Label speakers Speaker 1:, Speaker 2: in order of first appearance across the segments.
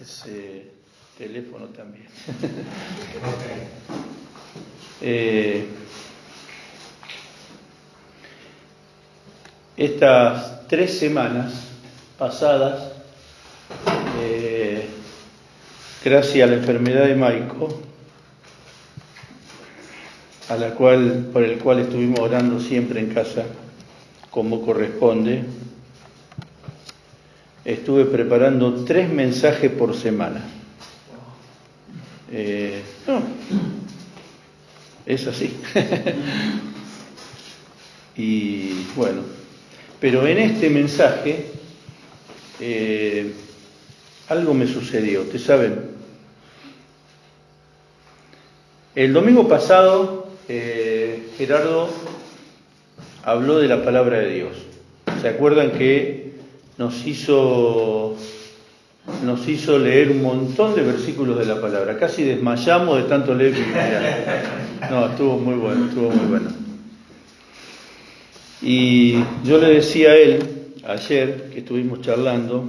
Speaker 1: ese teléfono también. Estas 3 semanas pasadas, gracias a la enfermedad de Maico, por el cual estuvimos orando siempre en casa, como corresponde, estuve preparando 3 mensajes por semana. No, es así. Y bueno, pero en este mensaje algo me sucedió. Ustedes saben, el domingo pasado Gerardo habló de la palabra de Dios. ¿Se acuerdan que nos hizo leer un montón de versículos de la palabra? Casi desmayamos de tanto leer Biblia. No, estuvo muy bueno. Y yo le decía a él, ayer que estuvimos charlando,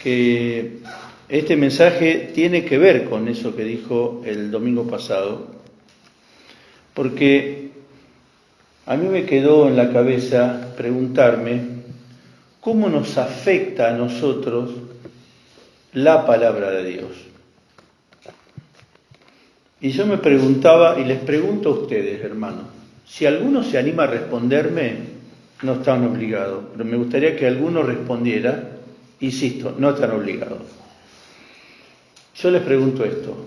Speaker 1: que este mensaje tiene que ver con eso que dijo el domingo pasado, porque a mí me quedó en la cabeza preguntarme cómo nos afecta a nosotros la palabra de Dios. Y yo me preguntaba, y les pregunto a ustedes, hermanos, si alguno se anima a responderme, no están obligados, pero me gustaría que alguno respondiera, insisto, no están obligados. Yo les pregunto esto: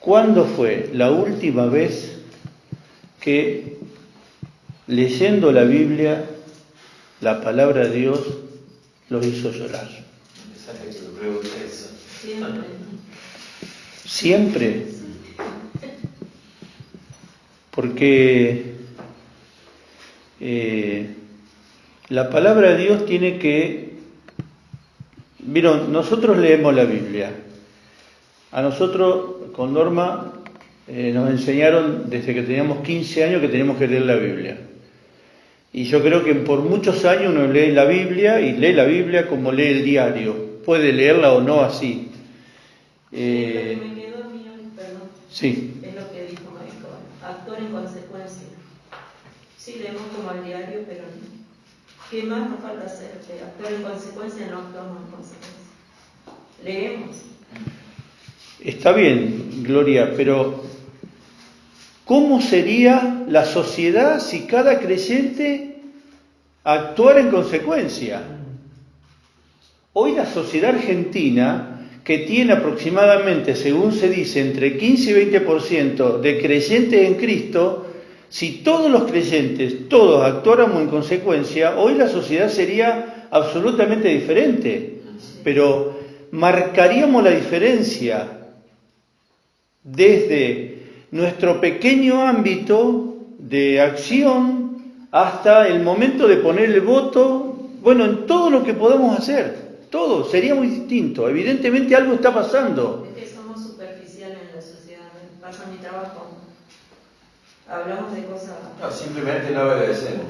Speaker 1: ¿cuándo fue la última vez que, leyendo la Biblia, la palabra de Dios los hizo llorar? Siempre. Porque la palabra de Dios tiene que... Vieron, nosotros leemos la Biblia. A nosotros, con Norma, nos enseñaron desde que teníamos 15 años que teníamos que leer la Biblia. Y yo creo que por muchos años uno lee la Biblia y lee la Biblia como lee el diario. Puede leerla o no así.
Speaker 2: Lo que me quedó a mí, perdón,
Speaker 1: sí.
Speaker 2: Es lo que dijo Maico: actuar en consecuencia. Sí, leemos como el diario, pero ¿qué más nos falta hacer? Actuar en consecuencia, no actuamos en consecuencia. Leemos.
Speaker 1: Está bien, Gloria, pero ¿cómo sería la sociedad si cada creyente actuara en consecuencia? Hoy la sociedad argentina, que tiene aproximadamente, según se dice, entre 15 y 20% de creyentes en Cristo, si todos los creyentes, todos actuáramos en consecuencia, hoy la sociedad sería absolutamente diferente. Pero marcaríamos la diferencia desde nuestro pequeño ámbito de acción hasta el momento de poner el voto, bueno, en todo lo que podamos hacer. Todo sería muy distinto. Evidentemente algo está pasando.
Speaker 2: Es que somos superficiales en la sociedad. Me pasa mi trabajo. Hablamos de cosas...
Speaker 3: No, simplemente no obedecemos.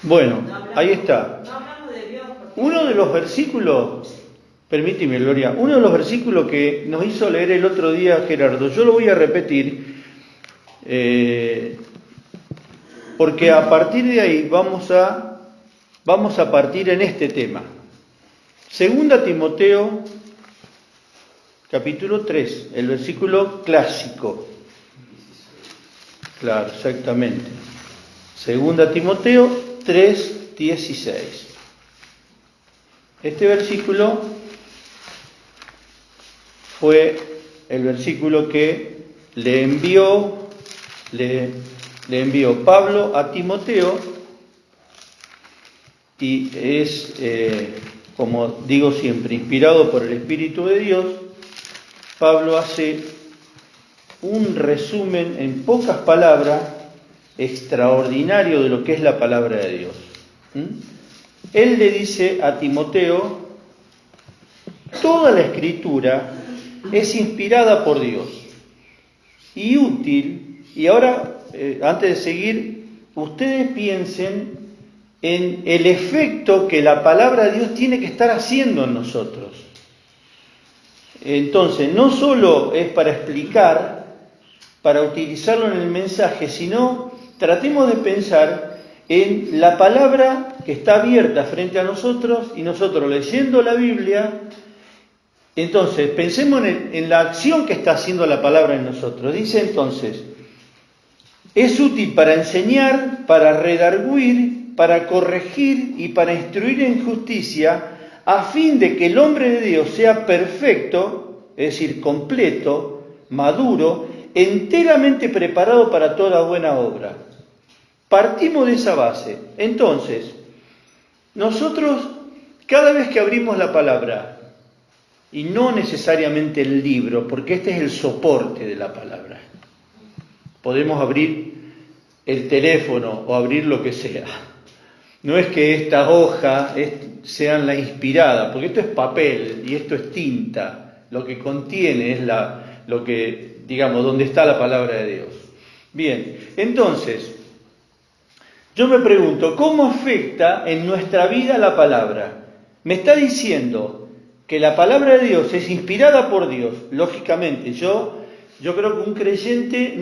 Speaker 1: Bueno,
Speaker 2: no hablamos,
Speaker 1: ahí está.
Speaker 2: No hablamos de Dios.
Speaker 1: Uno de los versículos, permíteme, Gloria, uno de los versículos que nos hizo leer el otro día Gerardo, yo lo voy a repetir, porque a partir de ahí vamos a partir en este tema. Segunda Timoteo, capítulo 3, el versículo clásico. Claro, exactamente. Segunda Timoteo 3, 16. Este versículo fue el versículo que le envió Pablo a Timoteo, y es, como digo siempre, inspirado por el Espíritu de Dios. Pablo hace un resumen en pocas palabras extraordinario de lo que es la palabra de Dios. Él le dice a Timoteo: toda la Escritura es inspirada por Dios y útil. Y ahora, antes de seguir, ustedes piensen en el efecto que la palabra de Dios tiene que estar haciendo en nosotros. Entonces, no solo es para explicar, para utilizarlo en el mensaje, sino tratemos de pensar en la palabra que está abierta frente a nosotros y nosotros leyendo la Biblia. Entonces, pensemos en la acción que está haciendo la palabra en nosotros. Dice entonces, es útil para enseñar, para redarguir, para corregir y para instruir en justicia, a fin de que el hombre de Dios sea perfecto, es decir, completo, maduro, enteramente preparado para toda buena obra. Partimos de esa base. Entonces, nosotros, cada vez que abrimos la palabra, y no necesariamente el libro, porque este es el soporte de la palabra. Podemos abrir el teléfono o abrir lo que sea. No es que esta hoja sean la inspirada, porque esto es papel y esto es tinta. Lo que contiene es lo que, digamos, donde está la palabra de Dios. Bien, entonces, yo me pregunto, ¿cómo afecta en nuestra vida la palabra? Me está diciendo que la palabra de Dios es inspirada por Dios. Lógicamente, yo creo que un creyente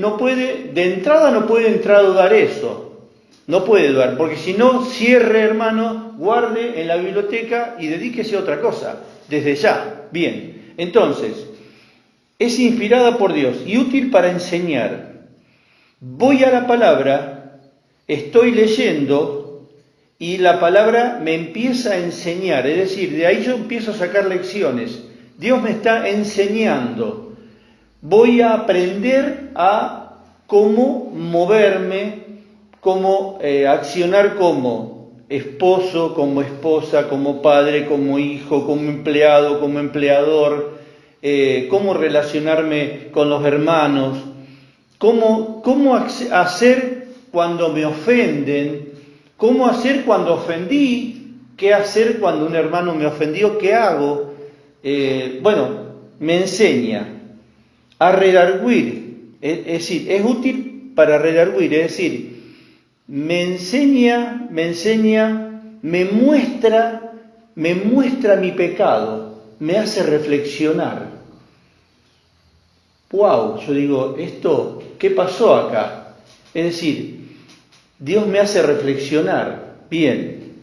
Speaker 1: de entrada no puede entrar a dudar eso. No puede dudar, porque si no, cierre, hermano, guarde en la biblioteca y dedíquese a otra cosa, desde ya. Bien, entonces, es inspirada por Dios y útil para enseñar. Voy a la palabra, estoy leyendo y la palabra me empieza a enseñar, es decir, de ahí yo empiezo a sacar lecciones. Dios me está enseñando. Voy a aprender a cómo moverme, cómo accionar como esposo, como esposa, como padre, como hijo, como empleado, como empleador, cómo relacionarme con los hermanos, cómo hacer cuando me ofenden, cómo hacer cuando ofendí, qué hacer cuando un hermano me ofendió, qué hago. Me enseña a redarguir, es decir, es útil para redarguir, es decir, me enseña, me muestra mi pecado, me hace reflexionar. ¡Wow! Yo digo, ¿qué pasó acá? Es decir, Dios me hace reflexionar. Bien.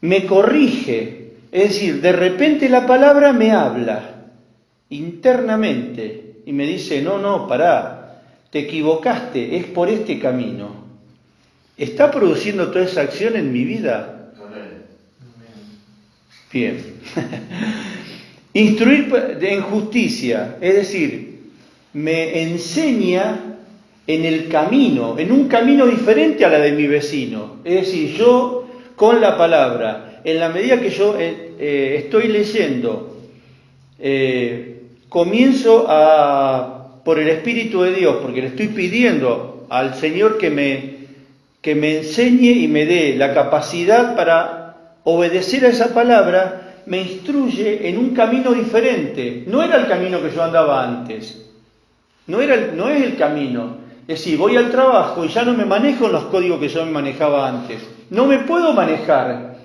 Speaker 1: Me corrige, es decir, de repente la palabra me habla internamente y me dice, no, pará, te equivocaste, es por este camino. ¿Está produciendo toda esa acción en mi vida? Bien. Instruir en justicia, es decir, me enseña en el camino, en un camino diferente a la de mi vecino. Es decir, yo con la palabra, en la medida que yo estoy leyendo, comienzo por el Espíritu de Dios, porque le estoy pidiendo al Señor que me enseñe y me dé la capacidad para obedecer a esa palabra, me instruye en un camino diferente. No era el camino que yo andaba antes. No es el camino. Es decir, voy al trabajo y ya no me manejo en los códigos que yo me manejaba antes. No me puedo manejar.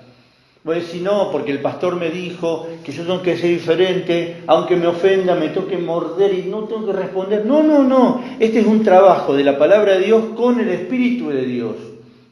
Speaker 1: Voy a decir, no, porque el pastor me dijo que yo tengo que ser diferente, aunque me ofenda, me toque morder y no tengo que responder. No. Este es un trabajo de la palabra de Dios con el Espíritu de Dios.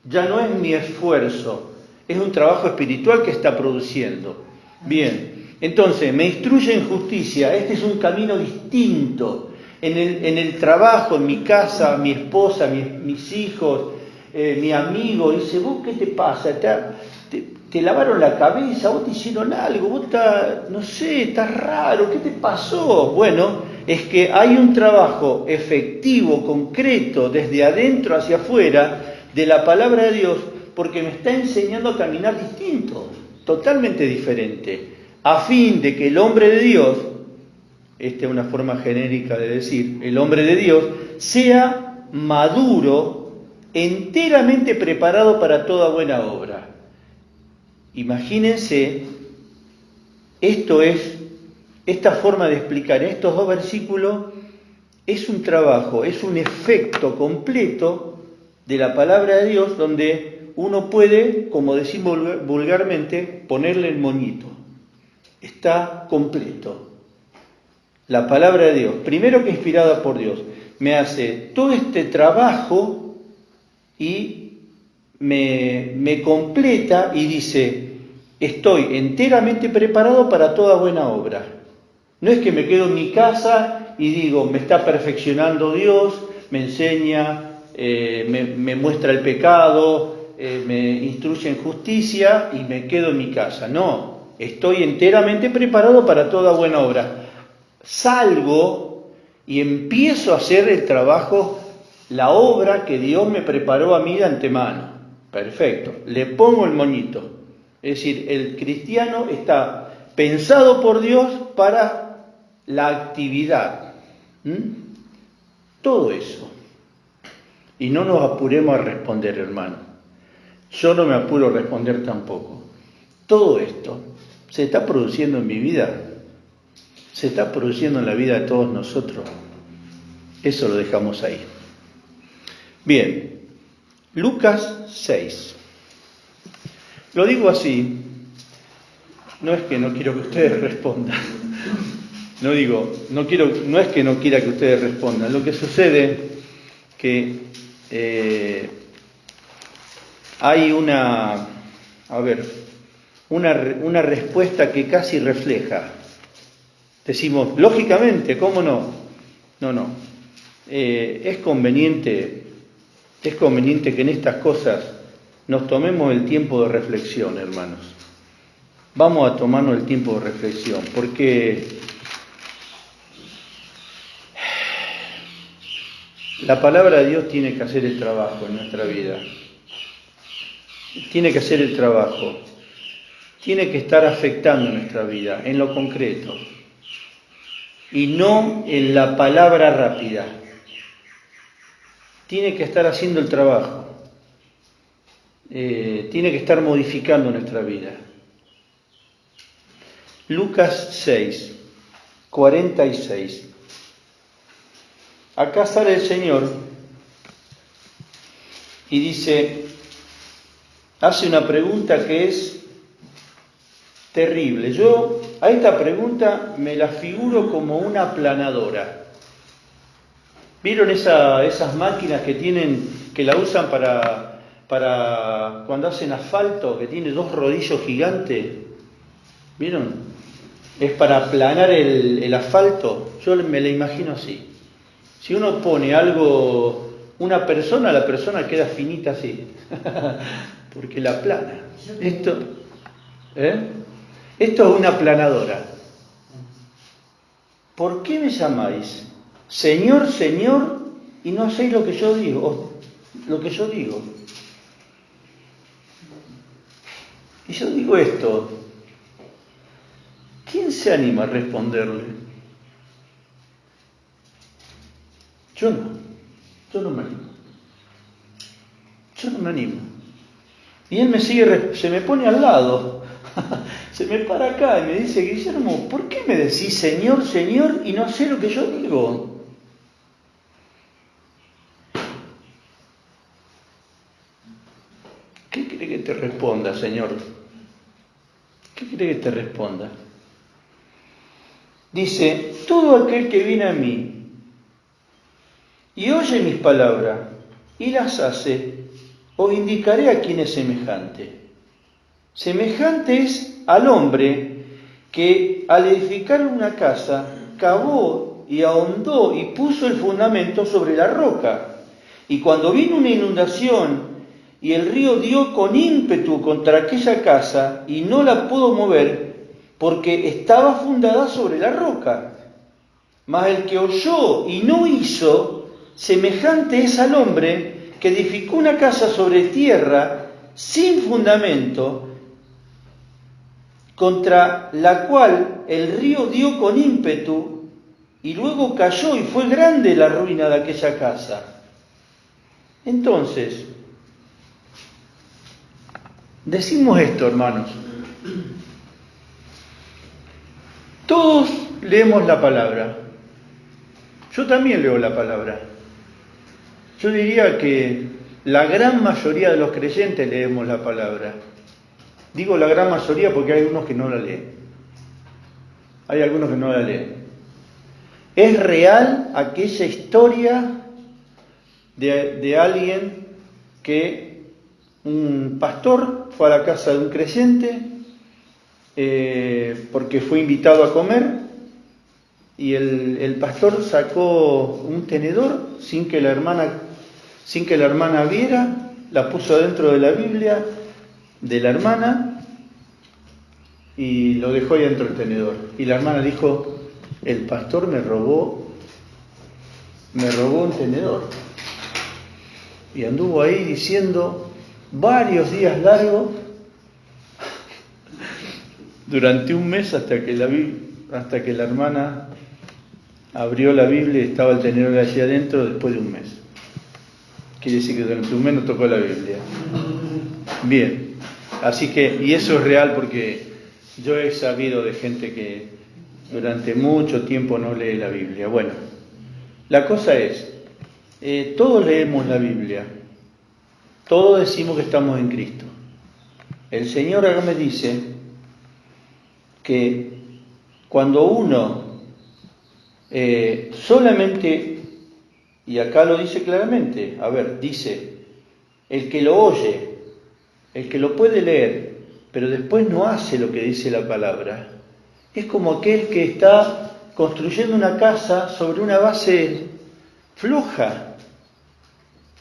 Speaker 1: Ya no es mi esfuerzo, es un trabajo espiritual que está produciendo. Bien, entonces me instruye en justicia. Este es un camino distinto. En el trabajo, en mi casa, mi esposa, mis hijos, mi amigo, dice, ¿vos qué te pasa? Te lavaron la cabeza, vos te hicieron algo, vos estás raro, ¿qué te pasó? Bueno, es que hay un trabajo efectivo, concreto, desde adentro hacia afuera, de la palabra de Dios, porque me está enseñando a caminar distinto, totalmente diferente, a fin de que el hombre de Dios, esta es una forma genérica de decir, el hombre de Dios, sea maduro, enteramente preparado para toda buena obra. Imagínense, esta forma de explicar estos dos versículos es un trabajo, es un efecto completo de la palabra de Dios donde uno puede, como decimos vulgarmente, ponerle el moñito. Está completo. La palabra de Dios, primero que inspirada por Dios, me hace todo este trabajo y me completa y dice, estoy enteramente preparado para toda buena obra. No es que me quedo en mi casa y digo, me está perfeccionando Dios, me enseña, me muestra el pecado, me instruye en justicia y me quedo en mi casa. No, estoy enteramente preparado para toda buena obra. Salgo y empiezo a hacer el trabajo, la obra que Dios me preparó a mí de antemano. Perfecto, le pongo el moñito. Es decir, el cristiano está pensado por Dios para la actividad. Todo eso. Y no nos apuremos a responder, hermano. Yo no me apuro a responder tampoco. Todo esto se está produciendo en mi vida. Se está produciendo en la vida de todos nosotros. Eso lo dejamos ahí. Bien, Lucas 6. Lo digo así, no es que no quiero que ustedes respondan. No es que no quiera que ustedes respondan. Lo que sucede que hay una respuesta que casi refleja. Decimos, lógicamente, ¿cómo no? No. Es conveniente que en estas cosas nos tomemos el tiempo de reflexión, hermanos. Vamos a tomarnos el tiempo de reflexión, porque la palabra de Dios tiene que hacer el trabajo en nuestra vida. Tiene que hacer el trabajo. Tiene que estar afectando nuestra vida, en lo concreto. Y no en la palabra rápida. Tiene que estar haciendo el trabajo. Tiene que estar modificando nuestra vida. Lucas 6, 46. Acá sale el Señor y dice, hace una pregunta que es terrible. Yo a esta pregunta me la figuro como una aplanadora. ¿Vieron esas máquinas que la usan para cuando hacen asfalto, que tiene 2 rodillos gigantes? ¿Vieron? Es para aplanar el asfalto. Yo me la imagino así. Si uno pone algo, la persona queda finita así, porque la aplana. Esto es una aplanadora. ¿Por qué me llamáis Señor, Señor, y no hacéis lo que yo digo? Y yo digo esto, ¿quién se anima a responderle? Yo no me animo. Y él se me pone al lado, se me para acá y me dice, Guillermo, ¿por qué me decís Señor, Señor y no sé lo que yo digo? ¿Qué quiere que te responda, Señor? ¿Qué quiere que te responda? Dice, todo aquel que viene a mí y oye mis palabras y las hace, os indicaré a quién es semejante. Semejante es al hombre que al edificar una casa cavó y ahondó y puso el fundamento sobre la roca. Y cuando vino una inundación y el río dio con ímpetu contra aquella casa y no la pudo mover porque estaba fundada sobre la roca. Mas el que oyó y no hizo, semejante es al hombre que edificó una casa sobre tierra sin fundamento, contra la cual el río dio con ímpetu y luego cayó y fue grande la ruina de aquella casa. Entonces, decimos esto, hermanos. Todos leemos la palabra. Yo también leo la palabra. Yo diría que la gran mayoría de los creyentes leemos la palabra. Digo la gran mayoría porque hay algunos que no la leen. Es real aquella historia de alguien que un pastor fue a la casa de un creyente porque fue invitado a comer y el pastor sacó un tenedor sin que la hermana viera, la puso dentro de la Biblia de la hermana y lo dejó ahí dentro del tenedor. Y la hermana dijo, el pastor me robó un tenedor. Y anduvo ahí diciendo varios días largos, durante un mes hasta que la hermana abrió la Biblia y estaba el tenedor allí adentro después de un mes. Quiere decir que durante un mes no tocó la Biblia. Bien, así que, y eso es real porque yo he sabido de gente que durante mucho tiempo no lee la Biblia. Bueno, la cosa es, todos leemos la Biblia, todos decimos que estamos en Cristo. El Señor acá me dice que cuando uno solamente, y acá lo dice claramente, dice, el que lo oye, el que lo puede leer, pero después no hace lo que dice la palabra, es como aquel que está construyendo una casa sobre una base floja.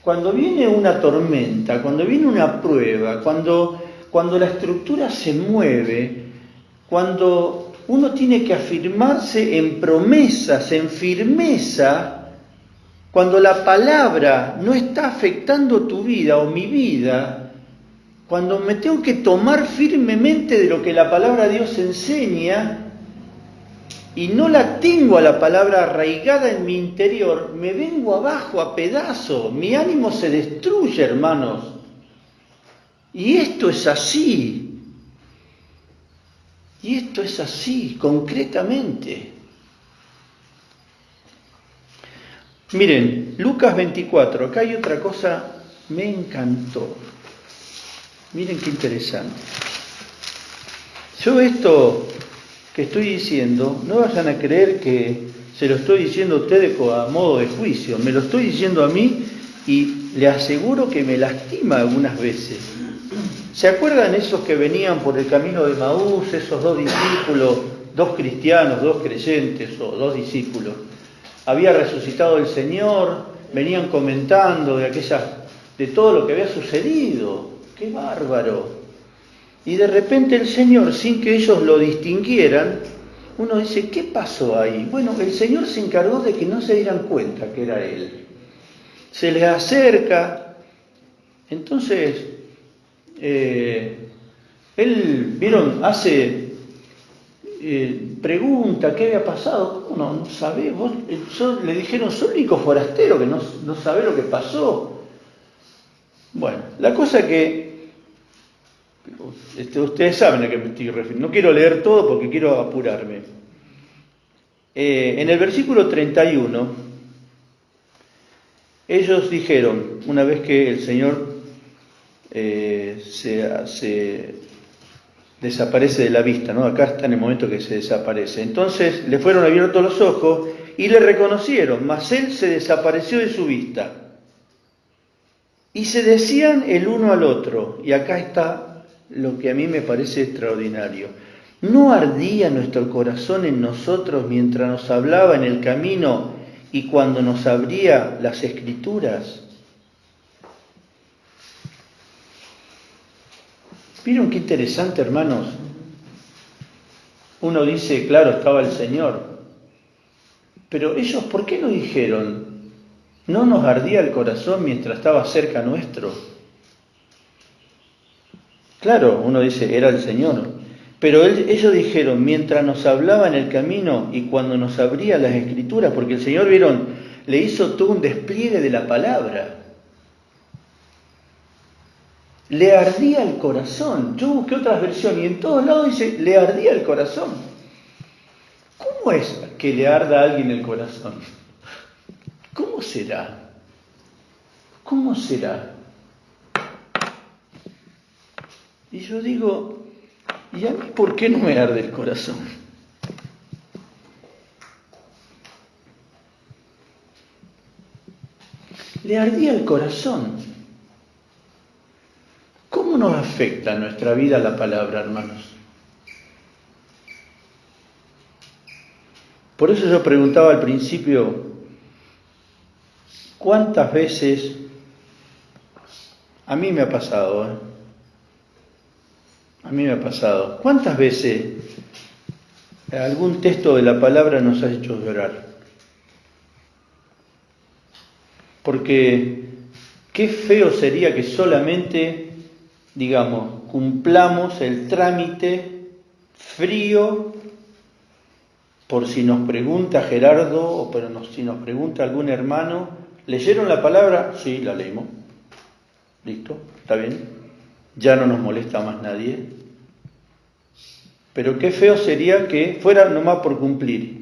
Speaker 1: Cuando viene una tormenta, cuando viene una prueba, cuando la estructura se mueve, cuando uno tiene que afirmarse en promesas, en firmeza, cuando la palabra no está afectando tu vida o mi vida, cuando me tengo que tomar firmemente de lo que la palabra de Dios enseña y no la tengo a la palabra arraigada en mi interior, me vengo abajo a pedazos, mi ánimo se destruye, hermanos. Y esto es así. Y esto es así, concretamente. Miren, Lucas 24, acá hay otra cosa, me encantó. Miren qué interesante. Yo esto que estoy diciendo, no vayan a creer que se lo estoy diciendo a ustedes a modo de juicio, me lo estoy diciendo a mí y le aseguro que me lastima algunas veces. ¿Se acuerdan esos que venían por el camino de Maús, esos dos discípulos, dos cristianos, dos creyentes o dos discípulos? Había resucitado el Señor, venían comentando de todo lo que había sucedido. ¡Qué bárbaro! Y de repente el Señor, sin que ellos lo distinguieran, uno dice, ¿qué pasó ahí? Bueno, el Señor se encargó de que no se dieran cuenta que era Él. Se les acerca, entonces, Él, vieron, pregunta qué había pasado. ¿Cómo no sabés? Le dijeron, soy el único forastero que no sabe lo que pasó. Bueno, la cosa que ustedes saben a qué me estoy refiriendo. No quiero leer todo porque quiero apurarme. En el versículo 31, ellos dijeron, una vez que el Señor se desaparece de la vista, ¿no? Acá está en el momento que se desaparece. Entonces le fueron abiertos los ojos y le reconocieron, mas Él se desapareció de su vista. Y se decían el uno al otro, y acá está lo que a mí me parece extraordinario. ¿No ardía nuestro corazón en nosotros mientras nos hablaba en el camino y cuando nos abría las Escrituras? ¿Vieron qué interesante, hermanos? Uno dice, claro, estaba el Señor. Pero ellos, ¿por qué no dijeron? ¿No nos ardía el corazón mientras estaba cerca nuestro? Claro, uno dice, era el Señor. Pero ellos dijeron, mientras nos hablaba en el camino y cuando nos abría las Escrituras, porque el Señor, vieron, le hizo todo un despliegue de la palabra. Le ardía el corazón. Yo busqué otras versiones y en todos lados dice, le ardía el corazón. ¿Cómo es que le arda a alguien el corazón? ¿Cómo será? ¿Cómo será? Y yo digo, ¿y a mí por qué no me arde el corazón? le ardía el corazón. ¿Cómo nos afecta en nuestra vida la palabra, hermanos? Por eso yo preguntaba al principio, ¿cuántas veces, a mí me ha pasado, a mí me ha pasado, cuántas veces algún texto de la palabra nos ha hecho llorar? Porque qué feo sería que solamente, digamos, cumplamos el trámite frío, por si nos pregunta Gerardo o si nos pregunta algún hermano, ¿leyeron la palabra? Sí, la leímos. Listo, está bien. Ya no nos molesta más nadie. Pero qué feo sería que fuera nomás por cumplir.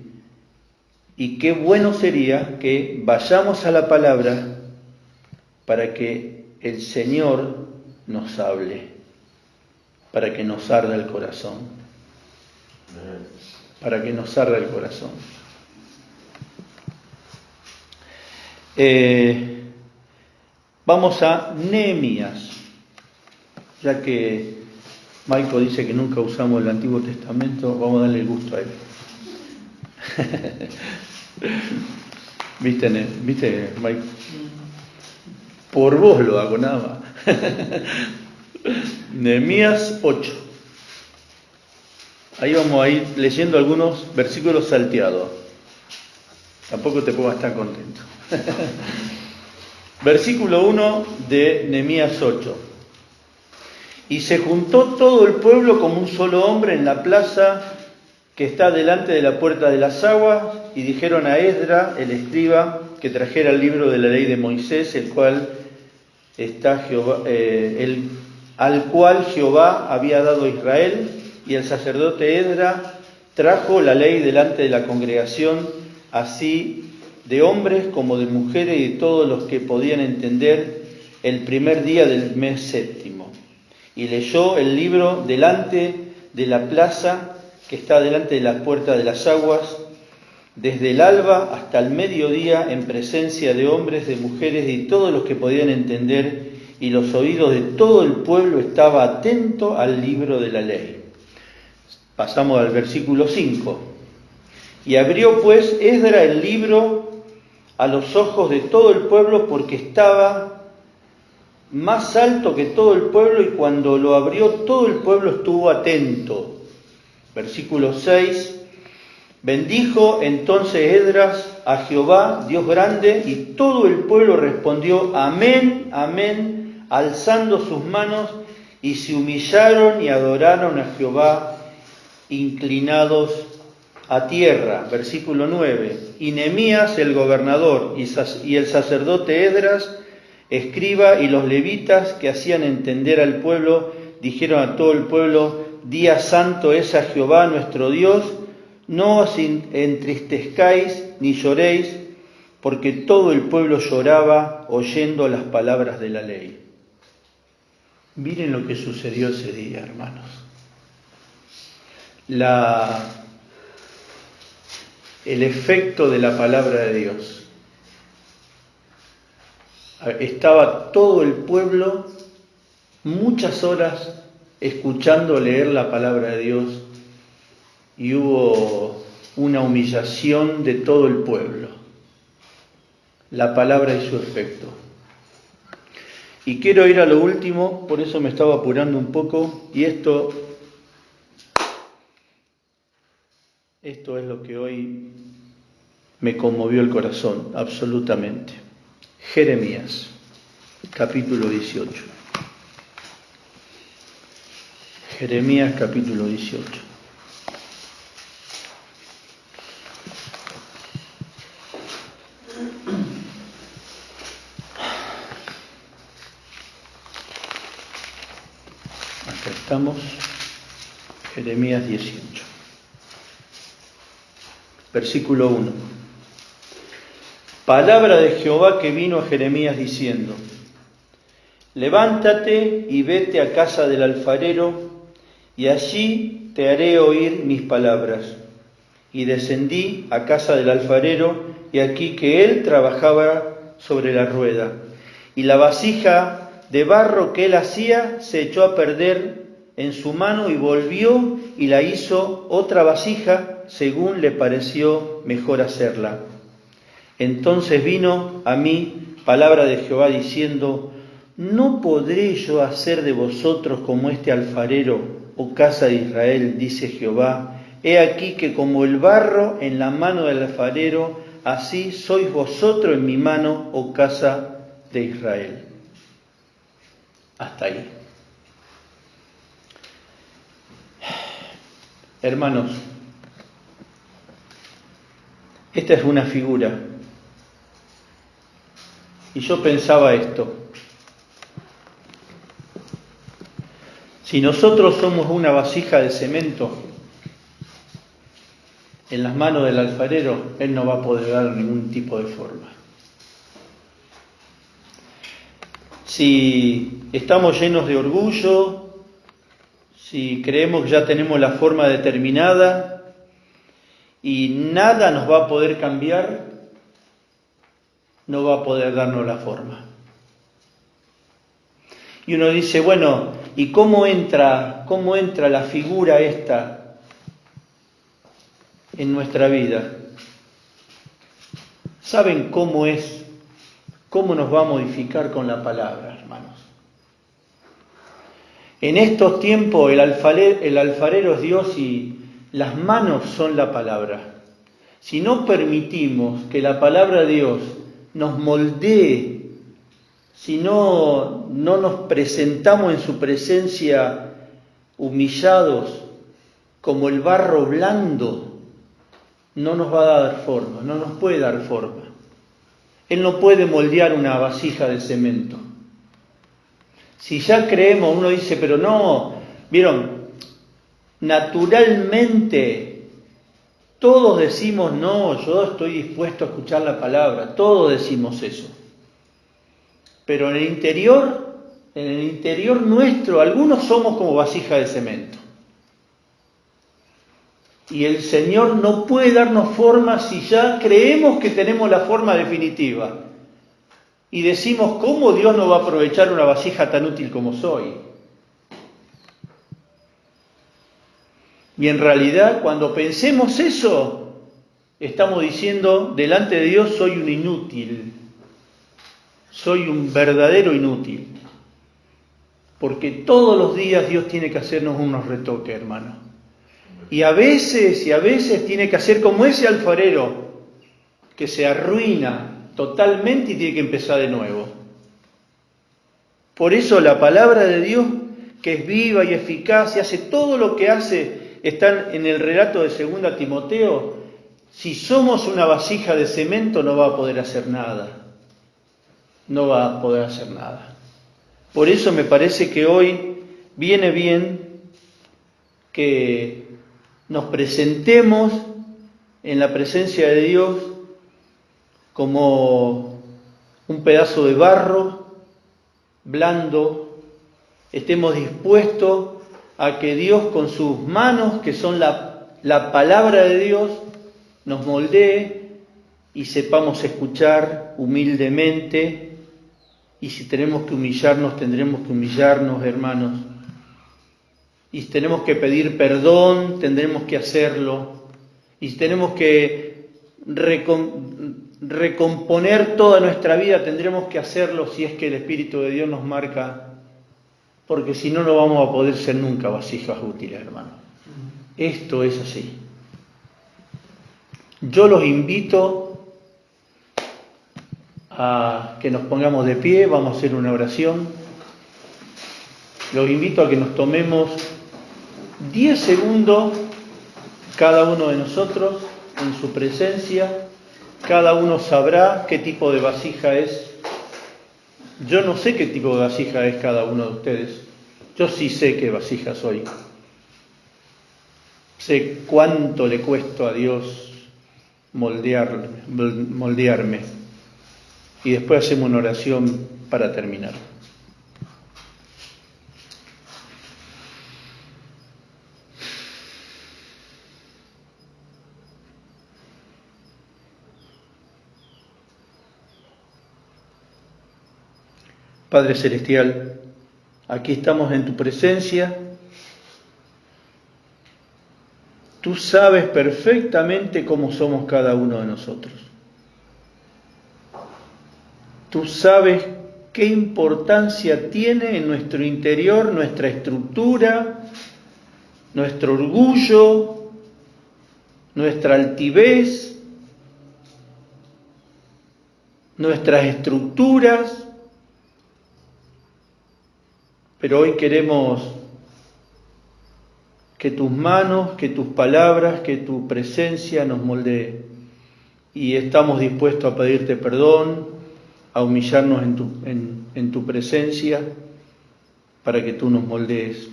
Speaker 1: Y qué bueno sería que vayamos a la palabra para que el Señor nos hable, para que nos arda el corazón. Para que nos arda el corazón. Vamos a Nehemías, ya que Maico dice que nunca usamos el Antiguo Testamento, vamos a darle el gusto a él. ¿Viste, Maico? Por vos lo hago, nada más. Nehemías 8. Ahí vamos a ir leyendo algunos versículos salteados. Tampoco te pongas tan contento. Versículo 1 de Nehemías 8. Y se juntó todo el pueblo como un solo hombre en la plaza que está delante de la puerta de las aguas, y dijeron a Esdra, el escriba, que trajera el libro de la ley de Moisés, al cual Jehová había dado a Israel. Y el sacerdote Esdra trajo la ley delante de la congregación, así de hombres como de mujeres y de todos los que podían entender, el primer día del mes séptimo. Y leyó el libro delante de la plaza que está delante de la puerta de las aguas, desde el alba hasta el mediodía, en presencia de hombres, de mujeres y todos los que podían entender, y los oídos de todo el pueblo estaba atento al libro de la ley. Pasamos al versículo 5. Y abrió pues Esdra el libro a los ojos de todo el pueblo, porque estaba más alto que todo el pueblo, y cuando lo abrió todo el pueblo estuvo atento. Versículo 6. Bendijo entonces Esdras a Jehová, Dios grande, y todo el pueblo respondió amén, amén, alzando sus manos, y se humillaron y adoraron a Jehová, inclinados a tierra. Versículo 9. Y Nehemías el gobernador y el sacerdote Esdras, escriba, y los levitas que hacían entender al pueblo, dijeron a todo el pueblo: día santo es a Jehová nuestro Dios, no os entristezcáis ni lloréis, porque todo el pueblo lloraba oyendo las palabras de la ley. Miren lo que sucedió ese día, hermanos. El efecto de la palabra de Dios. Estaba todo el pueblo muchas horas escuchando leer la palabra de Dios, y hubo una humillación de todo el pueblo. La palabra y su efecto. Y quiero ir a lo último, por eso me estaba apurando un poco, y esto es lo que hoy me conmovió el corazón, absolutamente. Jeremías, capítulo 18. Jeremías, capítulo 18. Acá estamos, Jeremías 18. Versículo 1. Palabra de Jehová que vino a Jeremías diciendo: levántate y vete a casa del alfarero, y allí te haré oír mis palabras. Y descendí a casa del alfarero, y aquí que él trabajaba sobre la rueda. Y la vasija de barro que él hacía se echó a perder en su mano y volvió y la hizo otra vasija según le pareció mejor hacerla. Entonces vino a mí palabra de Jehová diciendo: ¿no podré yo hacer de vosotros como este alfarero, oh casa de Israel? Dice Jehová. He aquí que como el barro en la mano del alfarero, así sois vosotros en mi mano, oh casa de Israel. Hasta ahí. Hermanos, esta es una figura. Y yo pensaba esto. Si nosotros somos una vasija de cemento en las manos del alfarero, él no va a poder dar ningún tipo de forma. Si estamos llenos de orgullo, si creemos que ya tenemos la forma determinada y nada nos va a poder cambiar, no va a poder darnos la forma. Y uno dice, bueno, ¿y cómo entra la figura esta en nuestra vida? ¿Saben cómo es? ¿Cómo nos va a modificar con la palabra, hermanos? En estos tiempos el alfarero es Dios y las manos son la palabra. Si no permitimos que la palabra de Dios nos moldee, si no nos presentamos en su presencia humillados como el barro blando, no nos va a dar forma, no nos puede dar forma. Él no puede moldear una vasija de cemento. Si ya creemos, uno dice, pero no, vieron, naturalmente todos decimos, no, yo estoy dispuesto a escuchar la palabra, todos decimos eso. Pero en el interior nuestro, algunos somos como vasija de cemento. Y el Señor no puede darnos forma si ya creemos que tenemos la forma definitiva. Y decimos, ¿cómo Dios no va a aprovechar una vasija tan útil como soy? Y en realidad, cuando pensemos eso, estamos diciendo, delante de Dios soy un inútil. Soy un verdadero inútil. Porque todos los días Dios tiene que hacernos unos retoques, hermano. Y a veces tiene que hacer como ese alfarero que se arruina totalmente y tiene que empezar de nuevo. Por eso la palabra de Dios, que es viva y eficaz y hace todo lo que hace, está en el relato de 2 Timoteo. Si somos una vasija de cemento no va a poder hacer nada. No va a poder hacer nada. Por eso me parece que hoy viene bien que nos presentemos en la presencia de Dios como un pedazo de barro blando, estemos dispuestos a que Dios con sus manos, que son la palabra de Dios, nos moldee y sepamos escuchar humildemente. Y si tenemos que humillarnos, tendremos que humillarnos, hermanos. Y si tenemos que pedir perdón, tendremos que hacerlo. Y si tenemos que recomponer toda nuestra vida, tendremos que hacerlo si es que el Espíritu de Dios nos marca. Porque si no, no vamos a poder ser nunca vasijas útiles, hermano. Esto es así. Yo los invito a que nos pongamos de pie, vamos a hacer una oración. Los invito a que nos tomemos 10 segundos cada uno de nosotros en su presencia. Cada uno sabrá qué tipo de vasija es. Yo no sé qué tipo de vasija es cada uno de ustedes. Yo sí sé qué vasija soy. Sé cuánto le cuesta a Dios moldearme. Y después hacemos una oración para terminar. Padre Celestial, aquí estamos en tu presencia. Tú sabes perfectamente cómo somos cada uno de nosotros. Tú sabes qué importancia tiene en nuestro interior nuestra estructura, nuestro orgullo, nuestra altivez, nuestras estructuras. Pero hoy queremos que tus manos, que tus palabras, que tu presencia nos moldee. Y estamos dispuestos a pedirte perdón, a humillarnos en tu presencia para que tú nos moldees.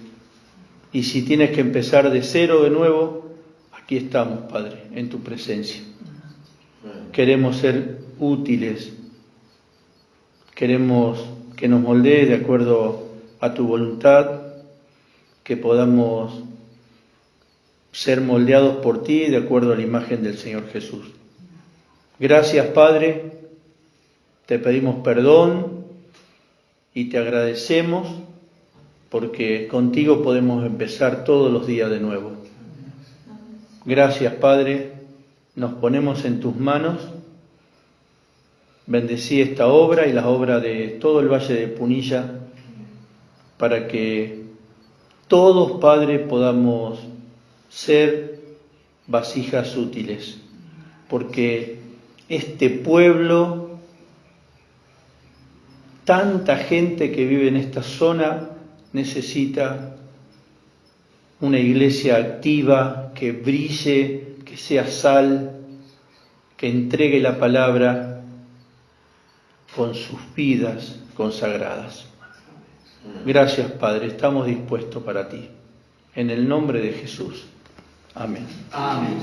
Speaker 1: Y si tienes que empezar de cero de nuevo, aquí estamos, Padre, en tu presencia. Queremos ser útiles, queremos que nos moldees de acuerdo a tu voluntad, que podamos ser moldeados por ti de acuerdo a la imagen del Señor Jesús. Gracias, Padre, te pedimos perdón y te agradecemos porque contigo podemos empezar todos los días de nuevo. Gracias, Padre, nos ponemos en tus manos. Bendecí esta obra y la obra de todo el Valle de Punilla para que todos, Padre, podamos ser vasijas útiles, porque este pueblo, tanta gente que vive en esta zona, necesita una iglesia activa, que brille, que sea sal, que entregue la palabra con sus vidas consagradas. Gracias, Padre, estamos dispuestos para ti. En el nombre de Jesús. Amén.
Speaker 3: Amén.